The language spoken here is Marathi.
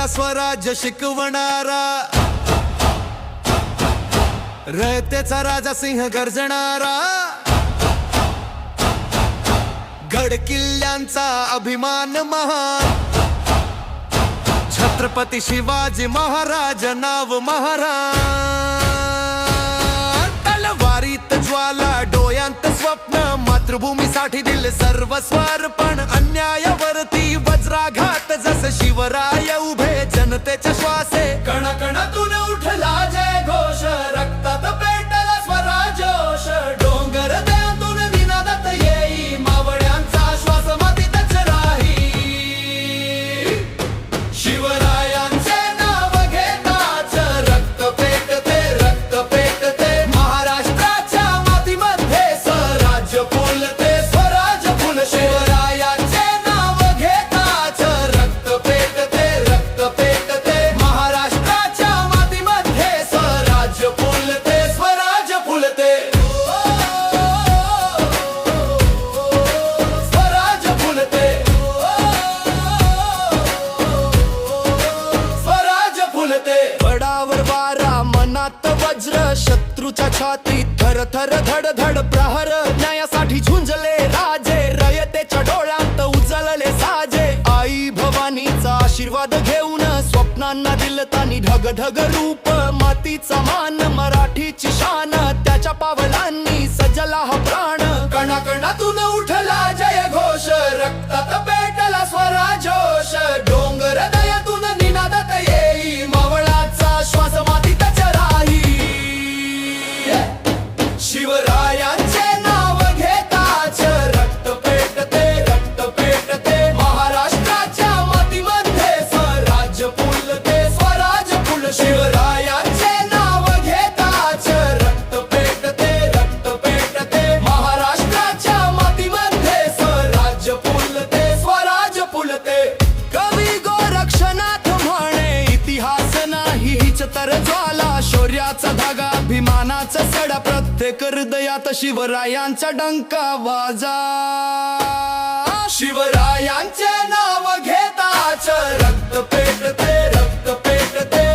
स्वराज्य शिकवणारा, रयतेचा राजा सिंह गर्जणारा, गड किल्ल्यांचा अभिमान महान, छत्रपती शिवाजी महाराज नाव महाराज. तलवारीत ज्वाला, डोळ्यांत स्वप्न, मातृभूमीसाठी दिले सर्वस्व अर्पण. अन्यायावरती वज्राघात, जसे शिवराय उभे जनतेच्या श्वासे. कणाकणातून उठला जय घोष, रक्तात पेटला स्वराजोष. डोंगर दयातून निनादात येई, मावळ्यांचा श्वास मातीतच राही. शिवरायांचे नाव घेताच रक्त पेटते, रक्त पेटते. महाराष्ट्राच्या मातीमध्ये स्वराज्य फुलते, स्वराज फुल. शिवरायांचे नाव घेताच रक्त पेटते, रक्त पेटते. महाराष्ट्राच्या मातीमध्ये स्वराज्य फुलते, स्वराज फुलते. स्वराज फुलते, स्वराज फुलते. गडावर वारा, मनात वज्र, शत्रूच्या छातीत थर थर धड धड प्रहर. न्यायासाठी झुंजले राजे, रयतेच्या डोळ्यात उजळले साजे. आई भवानीचा आशीर्वाद घेऊन स्वप्नांना दिलं तानी ढग ढग रूप. मातीचा मान, मराठीची शान, त्याच्या पावलांनी सजला हा प्राण. कणाकणातून उठला जय घोष, रक्तात पेटला स्वराजोष. डोंगर दयातून निनादात येई, मावळाचा श्वास मातीतच राही. शिवरायांचे नाव घेताच रक्त पेटते, रक्त पेटते. महाराष्ट्राच्या मातीमध्ये स्वराज्य फुलते, स्वराज फुल. शिवरायांचे नाव घेताच रक्त पेटते, रक्त पेटते. महाराष्ट्राच्या मातीमध्ये स्वराज्य फुलते, स्वराज फुलते. कवी गोरक्षनाथ म्हणे, इतिहास नाही हीच तर ज्वाला. शौर्याचा धागा, अभिमानाचा सडा, प्रत्येक हृदयात शिवरायांचा डंका वाजा. शिवरायांचे नाव घेताच रक्त पेटते, रक्त पेटते.